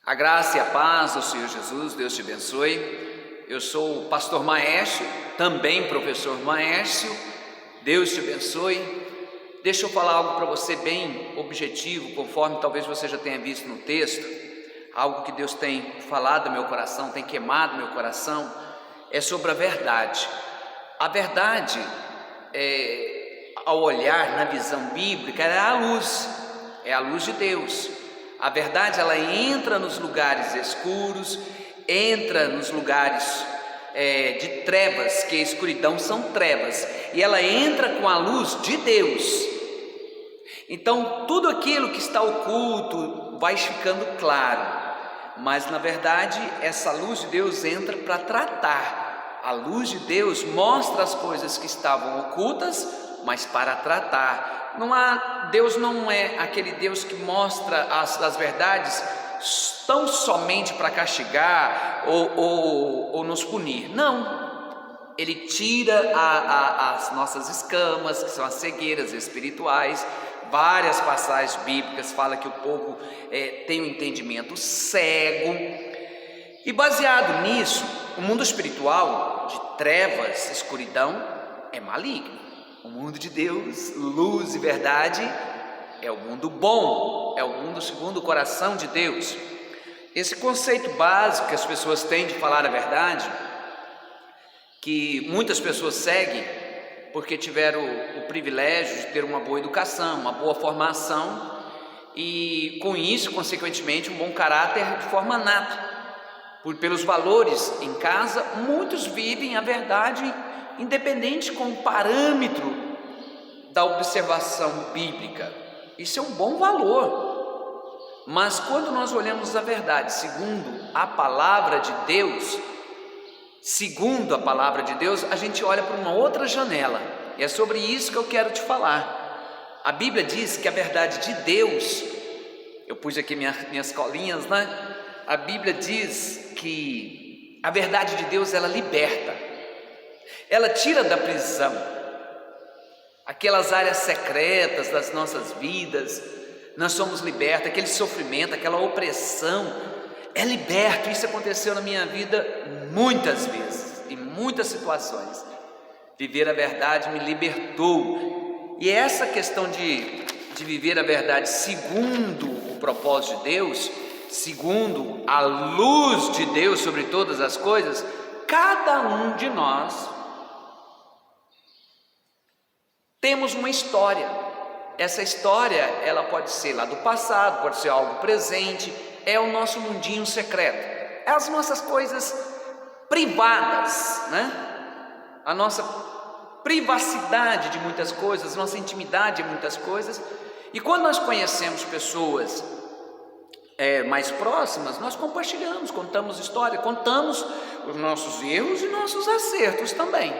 A graça e a paz do Senhor Jesus, Deus te abençoe. Eu sou o pastor Maércio, também professor Maércio, Deus te abençoe. Deixa eu falar algo para você bem objetivo, conforme talvez você já tenha visto no texto, algo que Deus tem falado no meu coração, tem queimado meu coração, é sobre a verdade. A verdade, ao olhar na visão bíblica, é a luz de Deus. A verdade, ela entra nos lugares escuros, entra nos lugares de trevas, que a escuridão são trevas, e ela entra com a luz de Deus. Então, tudo aquilo que está oculto vai ficando claro, mas na verdade, essa luz de Deus entra para tratar. A luz de Deus mostra as coisas que estavam ocultas, mas para tratar. Deus não é aquele Deus que mostra as verdades tão somente para castigar ou nos punir. Não, Ele tira as nossas escamas, que são as cegueiras espirituais. Várias passagens bíblicas falam que o povo tem um entendimento cego. E baseado nisso, o mundo espiritual de trevas, escuridão, é maligno. O mundo de Deus, luz e verdade, é o mundo bom, é o mundo segundo o coração de Deus. Esse conceito básico que as pessoas têm de falar a verdade, que muitas pessoas seguem porque tiveram o privilégio de ter uma boa educação, uma boa formação e com isso, consequentemente, um bom caráter de forma nata. Pelos valores em casa, muitos vivem a verdade independente com o parâmetro da observação bíblica. Isso é um bom valor, mas quando nós olhamos a verdade segundo a palavra de Deus, a gente olha para uma outra janela, e é sobre isso que eu quero te falar. A Bíblia diz que a verdade de Deus, eu pus aqui minhas colinhas, né? A Bíblia diz que a verdade de Deus, ela liberta. Ela tira da prisão aquelas áreas secretas das nossas vidas. Nós somos libertos, aquele sofrimento, aquela opressão é liberto. Isso aconteceu na minha vida muitas vezes, em muitas situações. Viver a verdade me libertou. E essa questão de viver a verdade segundo o propósito de Deus, segundo a luz de Deus sobre todas as coisas, cada um de nós temos uma história. Essa história, ela pode ser lá do passado, pode ser algo presente, é o nosso mundinho secreto, é as nossas coisas privadas, né? A nossa privacidade de muitas coisas, nossa intimidade de muitas coisas. E quando nós conhecemos pessoas mais próximas, nós compartilhamos, contamos história, contamos os nossos erros e nossos acertos também,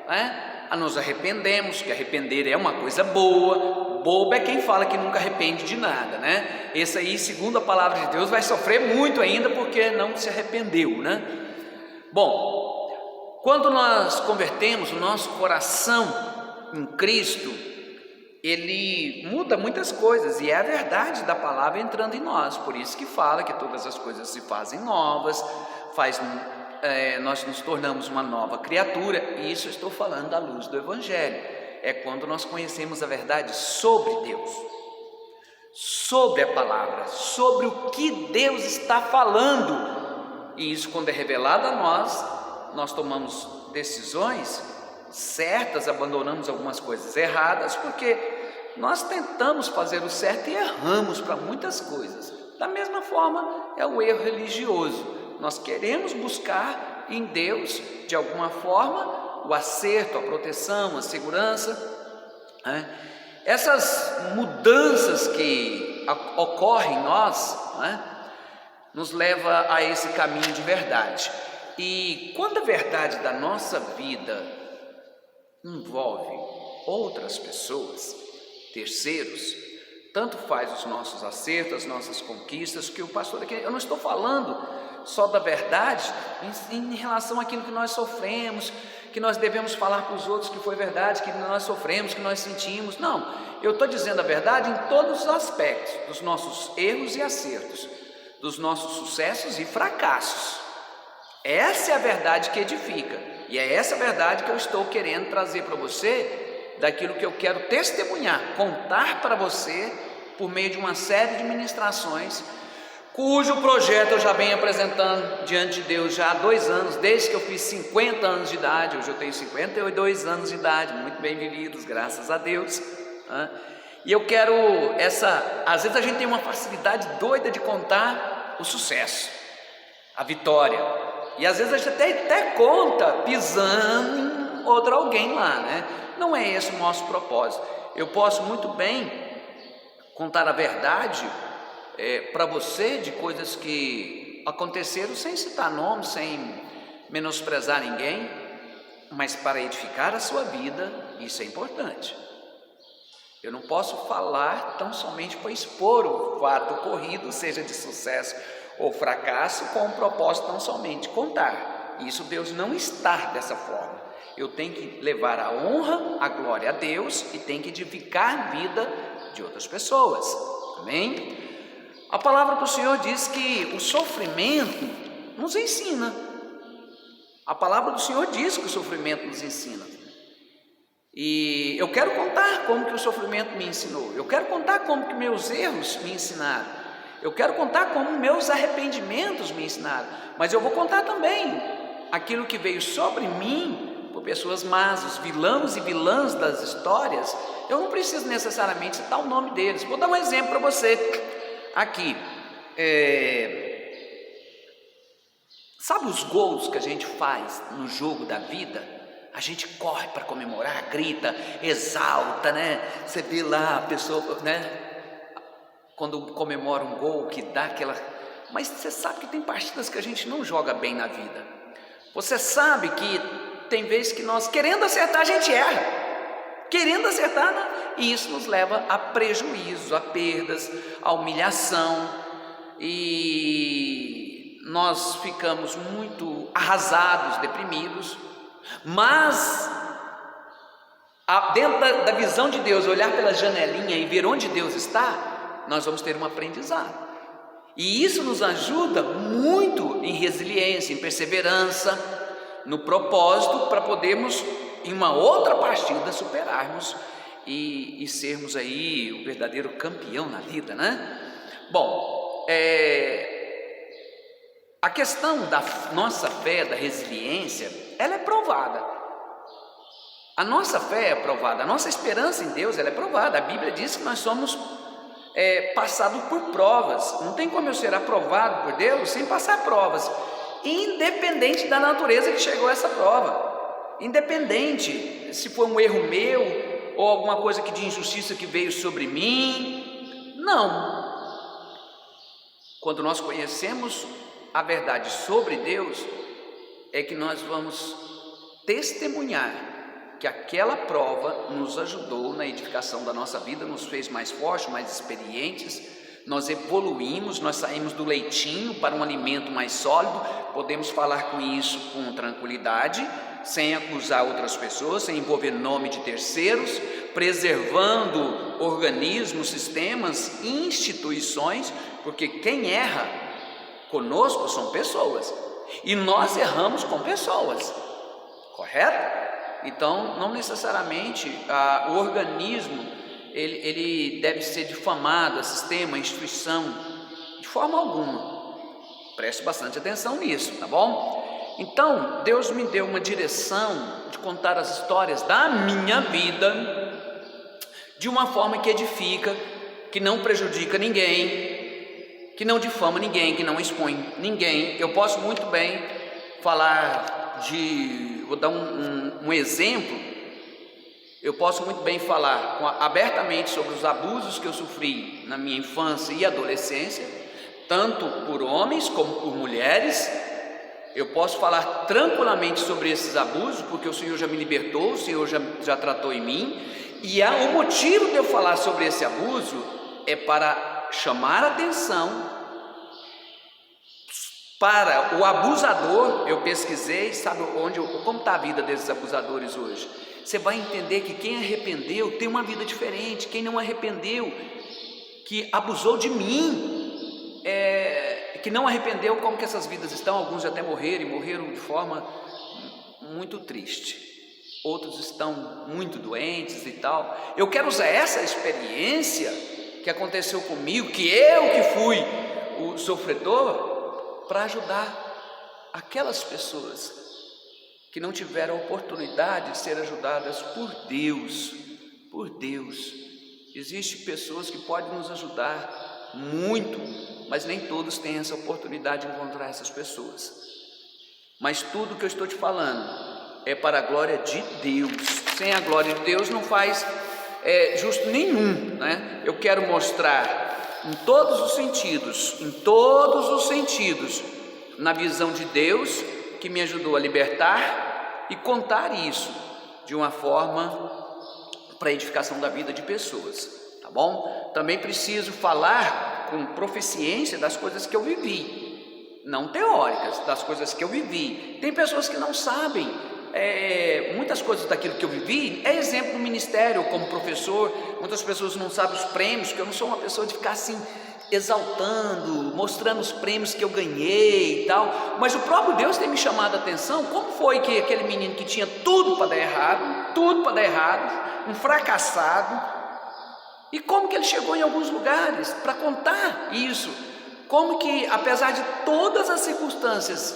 né? Nos arrependemos, que arrepender é uma coisa boa. Bobo é quem fala que nunca arrepende de nada, né? Esse aí, segundo a palavra de Deus, vai sofrer muito ainda porque não se arrependeu, né? Bom, quando nós convertemos o nosso coração em Cristo, ele muda muitas coisas, e é a verdade da palavra entrando em nós. Por isso que fala que todas as coisas se fazem novas, nós nos tornamos uma nova criatura, e isso eu estou falando à luz do Evangelho. É quando nós conhecemos a verdade sobre Deus, sobre a palavra, sobre o que Deus está falando, e isso, quando é revelado a nós tomamos decisões certas, abandonamos algumas coisas erradas, porque nós tentamos fazer o certo e erramos para muitas coisas. Da mesma forma é o erro religioso. Nós queremos buscar em Deus, de alguma forma, o acerto, a proteção, a segurança, né? Essas mudanças que ocorrem em nós, né, nos leva a esse caminho de verdade. E quando a verdade da nossa vida envolve outras pessoas, terceiros, tanto faz os nossos acertos, as nossas conquistas, que o pastor aqui, eu não estou falando só da verdade em relação àquilo que nós sofremos, que nós devemos falar para os outros que foi verdade, que nós sofremos, que nós sentimos. Não, eu estou dizendo a verdade em todos os aspectos dos nossos erros e acertos. dos nossos sucessos e fracassos. Essa é a verdade que edifica, e é essa verdade que eu estou querendo trazer para você, daquilo que eu quero testemunhar, contar para você por meio de uma série de ministrações, cujo projeto eu já venho apresentando diante de Deus já há 2 anos, desde que eu fiz 50 anos de idade. Hoje eu tenho 52 anos de idade, muito bem vividos, graças a Deus. E eu quero às vezes a gente tem uma facilidade doida de contar o sucesso, a vitória, e às vezes a gente até conta pisando em outro alguém lá, né? Não é esse o nosso propósito. Eu posso muito bem contar a verdade para você de coisas que aconteceram, sem citar nomes, sem menosprezar ninguém, mas para edificar a sua vida. Isso é importante. Eu não posso falar tão somente para expor o fato ocorrido, seja de sucesso ou fracasso, com o propósito tão somente contar. Isso Deus não está dessa forma. Eu tenho que levar a honra, a glória a Deus, e tenho que edificar a vida de outras pessoas. Amém? A palavra do Senhor diz que o sofrimento nos ensina. A palavra do Senhor diz que o sofrimento nos ensina. E eu quero contar como que o sofrimento me ensinou. Eu quero contar como que meus erros me ensinaram. Eu quero contar como meus arrependimentos me ensinaram. Mas eu vou contar também aquilo que veio sobre mim por pessoas más, os vilãos e vilãs das histórias. Eu não preciso necessariamente citar o nome deles. Vou dar um exemplo para você aqui. Sabe os gols que a gente faz no jogo da vida? A gente corre para comemorar, grita, exalta, né? Você vê lá a pessoa, né? Quando comemora um gol, que dá aquela... Mas você sabe que tem partidas que a gente não joga bem na vida. Você sabe que tem vezes que nós, querendo acertar, a gente erra. Querendo acertar, né? E isso nos leva a prejuízo, a perdas, a humilhação. E nós ficamos muito arrasados, deprimidos. Mas dentro da visão de Deus, olhar pela janelinha e ver onde Deus está, nós vamos ter um aprendizado. E isso nos ajuda muito em resiliência, em perseverança, no propósito, para podermos em uma outra partida superarmos e sermos aí o verdadeiro campeão na vida, né? Bom, a questão da nossa fé, da resiliência, ela é provada. A nossa fé é provada, a nossa esperança em Deus, ela é provada. A Bíblia diz que nós somos passados por provas. Não tem como eu ser aprovado por Deus sem passar provas, independente da natureza que chegou a essa prova, independente se foi um erro meu ou alguma coisa de injustiça que veio sobre mim. Não. Quando nós conhecemos a verdade sobre Deus, é que nós vamos testemunhar que aquela prova nos ajudou na edificação da nossa vida, nos fez mais fortes, mais experientes, nós evoluímos, nós saímos do leitinho para um alimento mais sólido. Podemos falar com isso com tranquilidade, sem acusar outras pessoas, sem envolver nome de terceiros, preservando organismos, sistemas, instituições, porque quem erra conosco são pessoas, e nós erramos com pessoas, correto? Então, não necessariamente o organismo ele deve ser difamado, a sistema, a instituição, de forma alguma. Preste bastante atenção nisso, tá bom? Então, Deus me deu uma direção de contar as histórias da minha vida de uma forma que edifica, que não prejudica ninguém, que não difama ninguém, que não expõe ninguém. Eu posso muito bem falar vou dar um exemplo. Eu posso muito bem falar abertamente sobre os abusos que eu sofri na minha infância e adolescência, tanto por homens como por mulheres. Eu posso falar tranquilamente sobre esses abusos, porque o Senhor já me libertou, o Senhor já tratou em mim, e o motivo de eu falar sobre esse abuso é para chamar a atenção para o abusador. Eu pesquisei, sabe como está a vida desses abusadores hoje? Você vai entender que quem arrependeu tem uma vida diferente. Quem não arrependeu, que abusou de mim, que não arrependeu, como que essas vidas estão. Alguns até morreram, e morreram de forma muito triste. Outros estão muito doentes e tal. Eu quero usar essa experiência que aconteceu comigo, que eu que fui o sofredor, para ajudar aquelas pessoas que não tiveram a oportunidade de ser ajudadas por Deus. Por Deus. Existem pessoas que podem nos ajudar muito, mas nem todos têm essa oportunidade de encontrar essas pessoas. Mas tudo que eu estou te falando é para a glória de Deus. Sem a glória de Deus não faz justo nenhum, né? Eu quero mostrar em todos os sentidos, na visão de Deus, que me ajudou a libertar, e contar isso de uma forma para a edificação da vida de pessoas, tá bom? Também preciso falar com proficiência das coisas que eu vivi, não teóricas, das coisas que eu vivi. Tem pessoas que não sabem muitas coisas daquilo que eu vivi. É exemplo no ministério como professor. Muitas pessoas não sabem os prêmios, que eu não sou uma pessoa de ficar assim exaltando, mostrando os prêmios que eu ganhei e tal, mas o próprio Deus tem me chamado a atenção. Como foi que aquele menino que tinha tudo para dar errado, um fracassado, e como que ele chegou em alguns lugares, para contar isso, como que apesar de todas as circunstâncias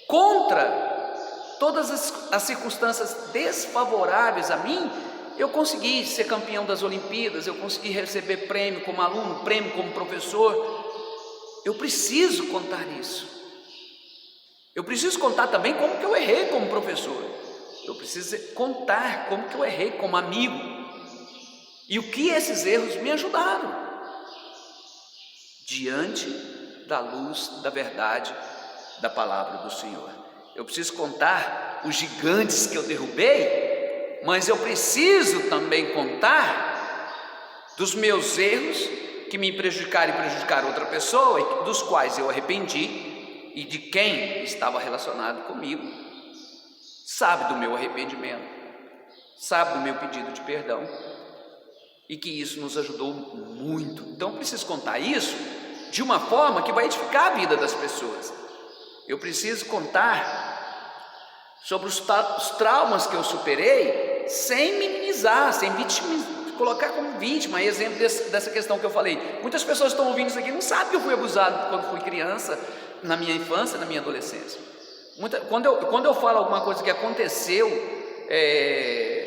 contra todas as circunstâncias desfavoráveis a mim, eu consegui ser campeão das Olimpíadas, eu consegui receber prêmio como aluno, prêmio como professor. Eu preciso contar isso. Eu preciso contar também como que eu errei como professor. Eu preciso contar como que eu errei como amigo, e o que esses erros me ajudaram, diante da luz da verdade da palavra do Senhor. Eu preciso contar os gigantes que eu derrubei, mas eu preciso também contar dos meus erros que me prejudicaram e prejudicaram outra pessoa, dos quais eu arrependi, e de quem estava relacionado comigo sabe do meu arrependimento, sabe do meu pedido de perdão, e que isso nos ajudou muito. Então eu preciso contar isso de uma forma que vai edificar a vida das pessoas. Eu preciso contar sobre os traumas que eu superei, sem minimizar, sem colocar como vítima. Exemplo dessa questão que eu falei. Muitas pessoas estão ouvindo isso aqui e não sabem que eu fui abusado quando fui criança, na minha infância, na minha adolescência. Quando eu falo alguma coisa que aconteceu,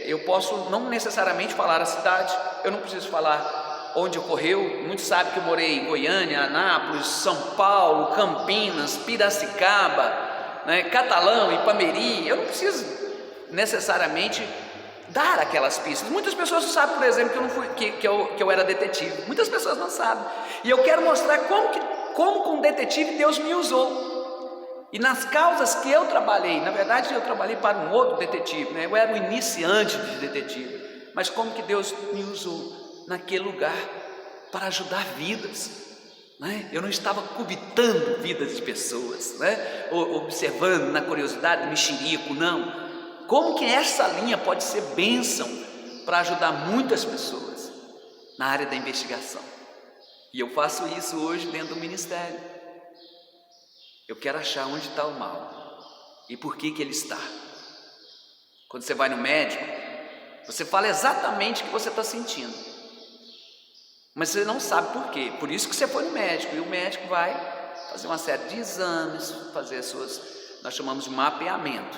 eu posso não necessariamente falar a cidade, eu não preciso falar onde ocorreu. Muitos sabem que eu morei em Goiânia, Anápolis, São Paulo, Campinas, Piracicaba, né, Catalão, Ipameri. Eu não preciso necessariamente dar aquelas pistas. Muitas pessoas não sabem, por exemplo, que eu era detetive. Muitas pessoas não sabem. E eu quero mostrar como com detetive Deus me usou. E nas causas que eu trabalhei, na verdade eu trabalhei para um outro detetive, né? Eu era um iniciante de detetive, mas como que Deus me usou naquele lugar para ajudar vidas, né? Eu não estava cobiçando vidas de pessoas, né? Observando na curiosidade, mexerico, não. Como que essa linha pode ser bênção para ajudar muitas pessoas na área da investigação? E eu faço isso hoje dentro do ministério. Eu quero achar onde está o mal e por que ele está. Quando você vai no médico, você fala exatamente o que você está sentindo, mas você não sabe por quê. Por isso que você foi no médico, e o médico vai fazer uma série de exames, fazer nós chamamos de mapeamento.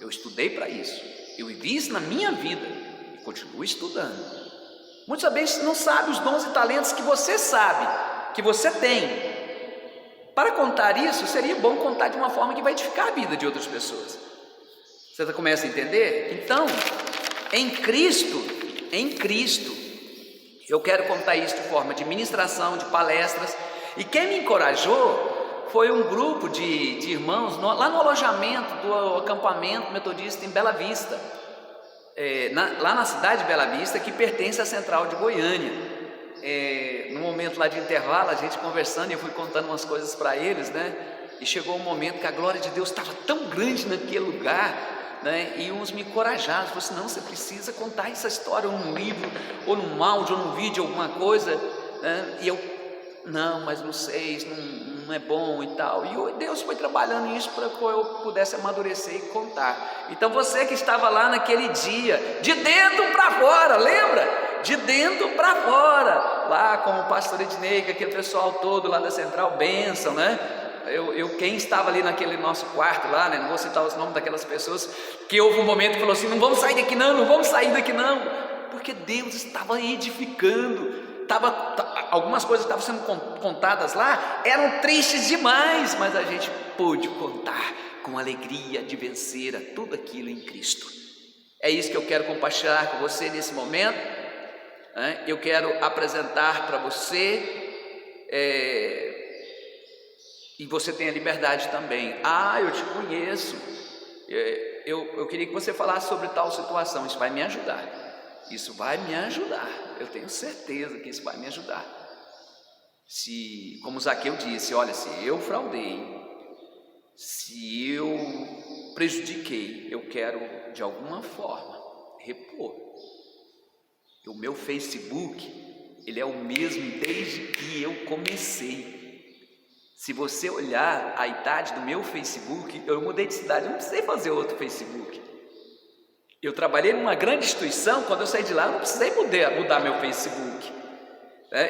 Eu estudei para isso, eu vivi isso na minha vida e continuo estudando. Muitas vezes não sabe os dons e talentos que você sabe, que você tem. Para contar isso, seria bom contar de uma forma que vai edificar a vida de outras pessoas. Você começa a entender? Então, em Cristo, eu quero contar isso de forma de ministração, de palestras. E quem me encorajou foi um grupo de irmãos lá no alojamento do acampamento metodista em Bela Vista, lá na cidade de Bela Vista, que pertence à Central de Goiânia. No momento lá de intervalo, a gente conversando, e eu fui contando umas coisas para eles, né? E chegou um momento que a glória de Deus estava tão grande naquele lugar, né? E uns me encorajaram, falaram assim: não, você precisa contar essa história, ou num livro, ou num áudio, ou num vídeo, alguma coisa, né? E eu não, mas não sei, isso não é bom e tal. E Deus foi trabalhando isso para que eu pudesse amadurecer e contar. Então você que estava lá naquele dia, de dentro para fora, lembra? De dentro para fora, lá com o pastor Ednei, aquele pessoal todo lá da Central Bênção, né? Quem estava ali naquele nosso quarto lá, né? Não vou citar os nomes daquelas pessoas, que houve um momento que falou assim: não vamos sair daqui não, não vamos sair daqui não, porque Deus estava edificando. Algumas coisas estavam sendo contadas lá, eram tristes demais, mas a gente pôde contar com alegria de vencer a tudo aquilo em Cristo. É isso que eu quero compartilhar com você nesse momento. Eu quero apresentar para você, e você tem a liberdade também. Eu te conheço, eu queria que você falasse sobre tal situação. Isso vai me ajudar, isso vai me ajudar, eu tenho certeza que isso vai me ajudar. Se, como Zaqueu disse, olha, se eu fraudei, se eu prejudiquei, eu quero de alguma forma repor. O meu Facebook, ele é o mesmo desde que eu comecei. Se você olhar a idade do meu Facebook, eu mudei de cidade, eu não precisei fazer outro Facebook. Eu trabalhei numa grande instituição, quando eu saí de lá, eu não precisei mudar meu Facebook.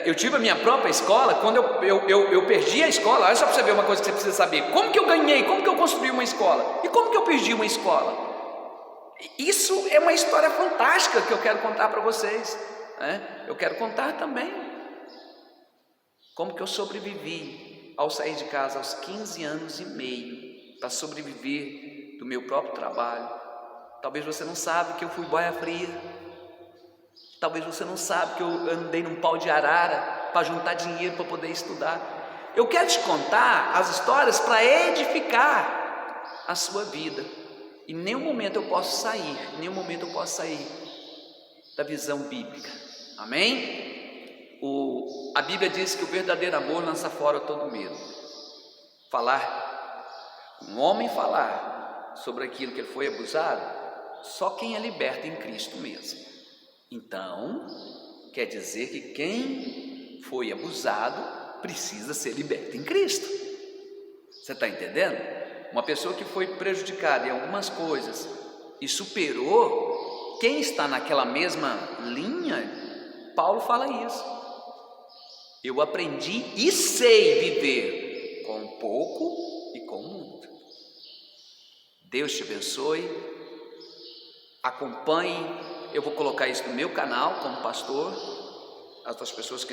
Eu tive a minha própria escola, quando eu perdi a escola. Olha só para você ver uma coisa que você precisa saber: como que eu ganhei, como que eu construí uma escola, e como que eu perdi uma escola. Isso é uma história fantástica que eu quero contar para vocês. Eu quero contar também como que eu sobrevivi ao sair de casa aos 15 anos e meio, para sobreviver do meu próprio trabalho. Talvez você não sabe que eu fui boia fria. Talvez você não sabe que eu andei num pau de arara para juntar dinheiro para poder estudar. Eu quero te contar as histórias para edificar a sua vida. Em nenhum momento eu posso sair, da visão bíblica. Amém? A Bíblia diz que o verdadeiro amor lança fora todo medo. Um homem falar sobre aquilo que ele foi abusado, só quem é liberto em Cristo mesmo. Então, quer dizer que quem foi abusado precisa ser liberto em Cristo. Você está entendendo? Uma pessoa que foi prejudicada em algumas coisas e superou, quem está naquela mesma linha, Paulo fala isso. Eu aprendi e sei viver com pouco e com muito. Deus te abençoe. Acompanhe. Eu vou colocar isso no meu canal como pastor. As outras pessoas que